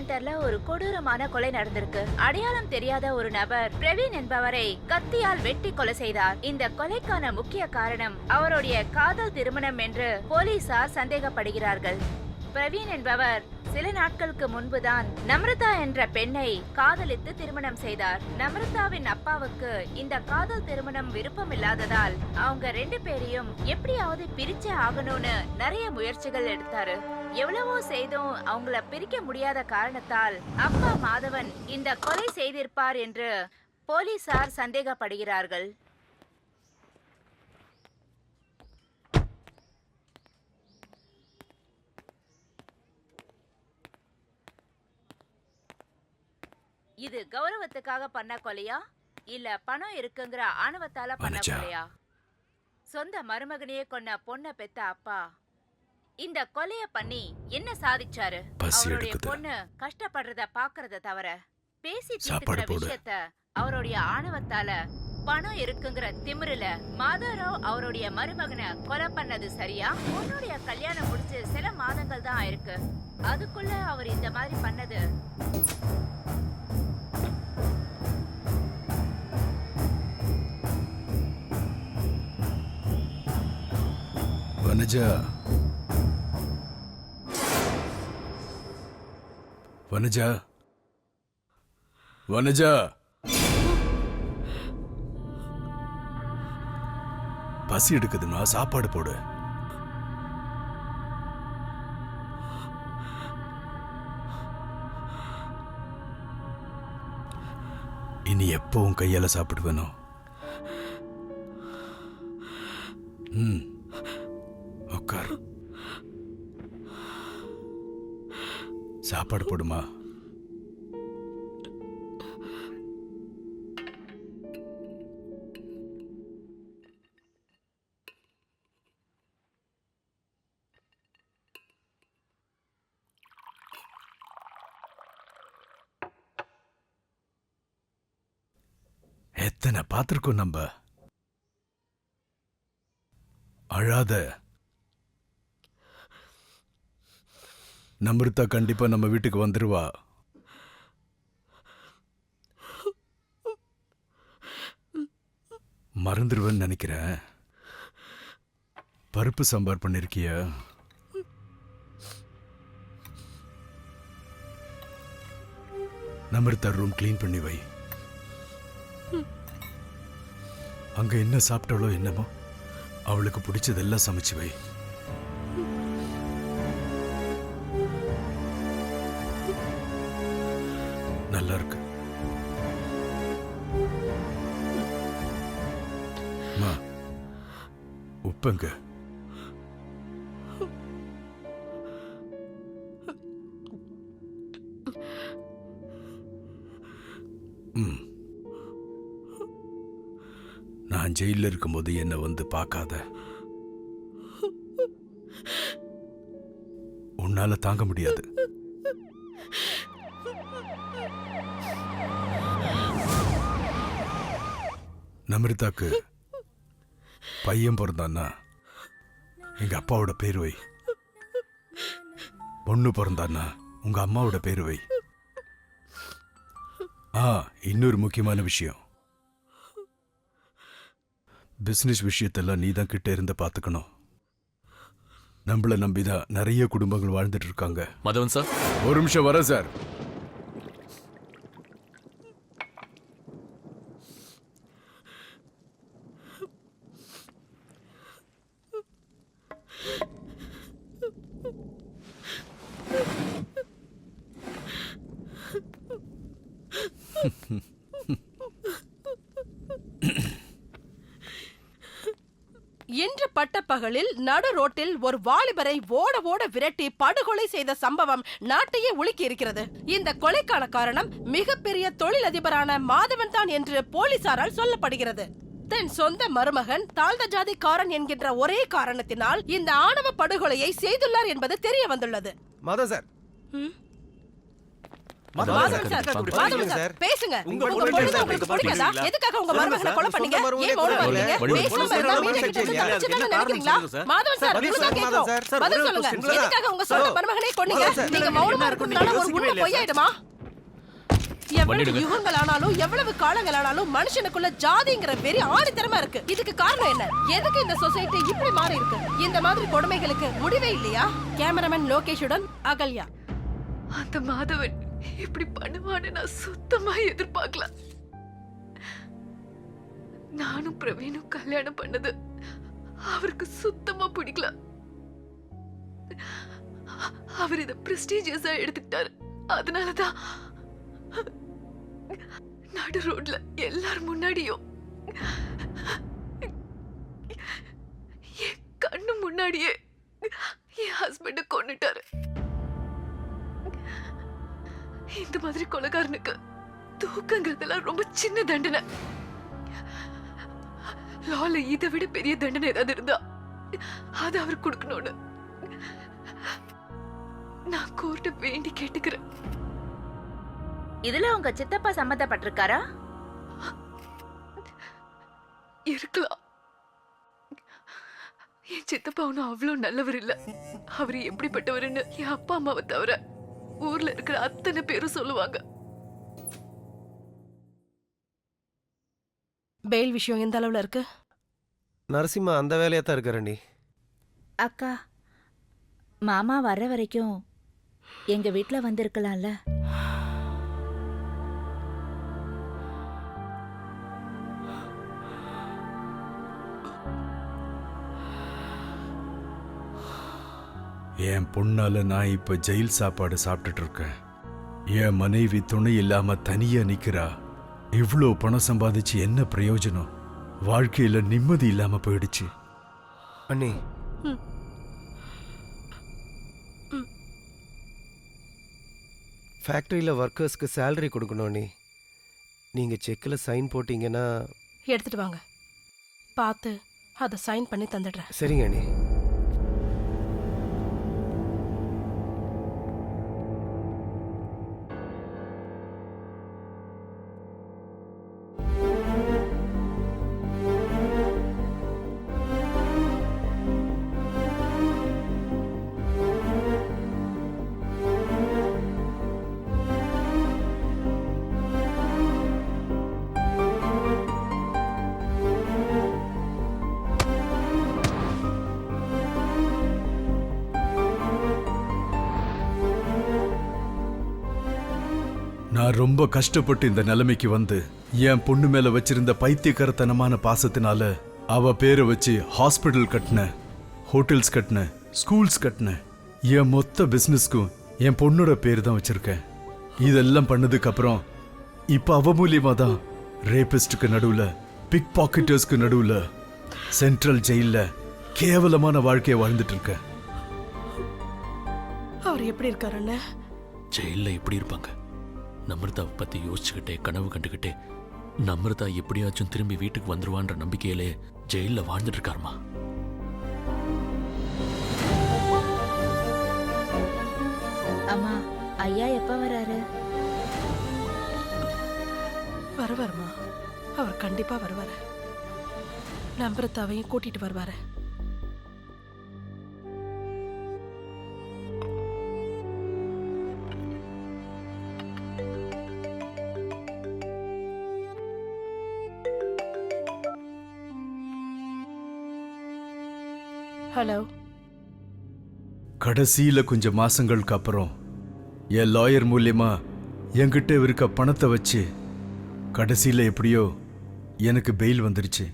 சென்டர்ல ஒரு கொடூரமான கொலை நடந்திருக்கு. அடையாளம் தெரியாத ஒரு நபர் பிரவீன் என்பவரை கத்தியால் வெட்டி கொலை செய்தார். இந்த கொலைக்கான முக்கிய காரணம் அவருடைய காதல் திருமணம் என்று போலீசார் சந்தேகப்படுகிறார்கள். பிரவீன் என்பவர் சில நாட்களுக்கு முன்புதான் நம்ரதா என்ற பெண்ணை காதலித்து திருமணம் செய்தார். நம்ரதாவின் அப்பாவுக்கு இந்த காதல் திருமணம் விருப்பம் இல்லாததால் அவங்க 2 பேரையும் எப்படியாவது பிரிச்சே ஆகணும்னு நிறைய முயற்சிகள் எடுத்தாரு. எவ்வளவோ செய்தும் அவங்கள பிரிக்க முடியாத காரணத்தால் அப்பா மாதவன் இந்த கொலை செய்திருப்பார் என்று போலீசார் சந்தேகப்படுகிறார்கள். இது கௌரவத்துக்காக பண்ண கொலையா இல்ல பணம் இருக்குங்கிற ஆணவத்தால பண்ண கொலையா? சொந்த மருமகனையே கொன்ன பொண்ண பெத்த அப்பா இந்த கொலைய பண்ணி என்ன சாதிச்சாரு? அவருடைய பொண்ணு கஷ்டப்படுறத பாக்குறத தவிர பேசி தீர்க்கிற விஷயத்த அவருடைய ஆணவத்தால பணம் இருக்குங்கிற திமிருல மாதவராவ் அவருடைய மருமகனை கொலை பண்ணது சரியா? பொண்ணுடைய கல்யாணம் முடிச்சு சில மாதங்கள் தான் ஆயிருக்கு. அதுக்குள்ள அவர் இந்த மாதிரி பண்ணது வனஜா, வனஜா, வனஜா, பசி எடுக்குதுமா, சாப்பாடு போடு. இனி எப்பவும் கையால சாப்பிடுவேனோ? உட்கார், சாப்பாடு போடுமா. எத்தனை பார்த்திருக்கோம் நம்ம. அழாத. நம்ரதா கண்டிப்பா நம்ம வீட்டுக்கு வந்துருவா. மறந்துடுவேன்னு நினைக்கிறேன். பருப்பு சாம்பார் பண்ணிருக்கிய? நம்ரதா ரூம் கிளீன் பண்ணி வை. அங்க என்ன சாப்பிட்டாலோ என்னமோ அவளுக்கு பிடிச்சதெல்லாம் சமைச்சு வை. நல்லா இருக்கு. உப்பங்க. நான் ஜெயில இருக்கும்போது என்ன வந்து பார்க்காத. உன்னால தாங்க முடியாது. நம்ரதாக்கு பையன் பிறந்தான்னா எங்க அப்பாவோட பேர் வை. பொண்ணு பிறந்தான்னா உங்க அம்மாவோட பேர் வை. இன்னொரு முக்கியமான விஷயம், பிசினஸ் விஷயத்தெல்லாம் நீதான் கிட்ட இருந்து பாத்துக்கணும். நம்மள நம்பிதான் நிறைய குடும்பங்கள் வாழ்ந்துட்டு இருக்காங்க. மதவன் சார், ஒரு நிமிஷம் வர சார். இன்று பட்டப்பகலில் நடு ரோட்டில் ஒரு வாலிபரை ஓட ஓட விரட்டி படுகொலை செய்த சம்பவம் நாட்டையே உலுக்கி இருக்கிறது. இந்த கொலைக்கான காரணம் மிகப்பெரிய தொழிலதிபரான மாதவன் தான் என்று போலீசாரால் சொல்லப்படுகிறது. தன் சொந்த மருமகன் தாழ்ந்த ஜாதிக்காரன் என்கின்ற ஒரே காரணத்தினால் இந்த ஆணவ படுகொலையை செய்துள்ளார் என்பது தெரிய வந்துள்ளது. Madhav sir, Madhavan sir, Madhavan sir, பேசுங்க. உங்க பொண்ணு உங்களுக்கு பிடிக்காதா? எதுக்காக உங்க மருமகனை கொலை பண்ணீங்க? ஏன் மௌனமா இருக்கீங்க? பேசாம இருந்தா மீடியா கிட்ட இருந்து தப்பிச்சுட்டேன்னு நினைக்கிறீங்களா? மாதவன் சார், இதுதான் கேட்கிறோம். பதில் சொல்லுங்க. எதுக்காக உங்க சொந்த மருமகனை கொன்னீங்க? நீங்க மௌனமா இருக்கிறதுனால ஒரு உண்மை பொய்யாயிடுமா? எவ்வளவு யுகங்கள் ஆனாலும் எவ்வளவு காலங்கள் ஆனாலும் மனுஷனுக்குள்ள ஜாதிங்கிற வெறி ஆணித்தரமா இருக்கு. இதுக்கு காரணம் என்ன? எதுக்கு இந்த சொசைட்டி இப்படி மாறி இருக்கு? இந்த மாதிரி கொடுமைகளுக்கு முடிவே இல்லையா? கேமராமேன் லோகேஷுடன் அகல்யா. அந்த மாதவன் இப்படி பண்ணுவான்னு நான் சுத்தமா எதிர்பார்க்கல. நானும் பிரவீனும் கல்யாணம் பண்ணது அவருக்கு சுத்தமா பிடிக்கல. அவர் இத பிரஸ்டீஜியஸா எடுத்துக்கிட்டாரு. அதனாலதான் நடு ரோட்ல எல்லாரும் முன்னாடியும் என் கண்ணு முன்னாடியே என் ஹஸ்பண்ட கொன்னுட்டாரு. இந்த மாதிரி கொலைகாரனுக்கு தூக்கங்கிறதெல்லாம் ரொம்ப சின்ன தண்டனை. லால இதை விட பெரிய தண்டனை ஏதாவது இருந்தா அது அவர் கொடுக்கணும்னு நான் கோர்ட்ட வேண்டி கேட்டுக்கிறேன். இதுல உங்க சித்தப்பா சம்மந்தப்பட்டிருக்காரா? இருக்கலாம். என் சித்தப்பா ஒன்னும் அவ்வளவு நல்லவர் இல்ல. அவர் எப்படிப்பட்டவருன்னு என் அப்பா அம்மாவை தவிர ஊர்ல இருக்கிற அத்தனை பேரும் சொல்லுவாங்க. பெயில் விஷயம் எந்த அளவுல இருக்கு? நரசிம்மா அந்த வேலையா தான் இருக்காரண்டி. அக்கா, மாமா வர்ற வரைக்கும் எங்க வீட்ல வந்திருக்கலாம்ல. என் பொண்ணால நான் இப்ப ஜெயில் சாப்பாடு சாப்பிட்டுட்டு இருக்கேன். என் மனைவி துணை இல்லாம தனியா நிக்கிறா. இவ்ளோ பணம் சம்பாதிச்சு என்ன பிரயோஜனம்? வாழ்க்கையில நிம்மதி இல்லாம போயிடுச்சு. அண்ணி ஃபேக்டரியில் ஒர்க்கர்ஸ்க்கு சேலரி கொடுக்கணும் அண்ணி. நீங்கள் செக்கில் சைன் போட்டீங்கன்னா எடுத்துட்டு வாங்க, பார்த்து அதை சைன் பண்ணி தந்துடுறேன். சரிங்க அண்ணி. நான் ரொம்ப கஷ்டப்பட்டு இந்த நிலைமைக்கு வந்து என் பொண்ணு மேல வச்சிருந்த பைத்தியக்காரத்தனமான பாசத்தினால அவ பேரை வச்சு ஹாஸ்பிட்டல் கட்டினேன், ஹோட்டல்ஸ் கட்டினேன், ஸ்கூல்ஸ் கட்டினேன். என் மொத்த பிசினஸ்க்கும் என் பொண்ணோட பேர் தான் வச்சிருக்கேன். இதெல்லாம் பண்ணதுக்கு அப்புறம் இப்ப அவ மூலியமா தான் ரேபிஸ்டுக்கு நடுவுல, பிக் பாக்கெட்டர்ஸ்க்கு நடுவுல சென்ட்ரல் ஜெயில கேவலமான வாழ்க்கையை வாழ்ந்துட்டு இருக்கேன். அவர் எப்படி இருக்காருன்னு ஜெயிலில் எப்படி இருப்பாங்க? நம்ரதாவை பற்றி யோசிச்சுக்கிட்டே கனவு கண்டுக்கிட்டே நம்ரதா எப்படியாச்சும் திரும்பி வீட்டுக்கு வந்துருவான்ற நம்பிக்கையிலே ஜெயிலில் வாழ்ந்துட்டு இருக்காருமா. அம்மா, ஐயா எப்ப வராரு? வருவாருமா, அவர் கண்டிப்பா வருவாரு. நம்ரதாவையும் கூட்டிட்டு வருவாரு. ஹலோ. கடைசியில கொஞ்சம் மாசங்களுக்கு அப்புறம் என் லாயர் மூலியமா என்கிட்ட இருக்க பணத்தை வச்சு கடைசியில எப்படியோ எனக்கு பெயில் வந்துருச்சு.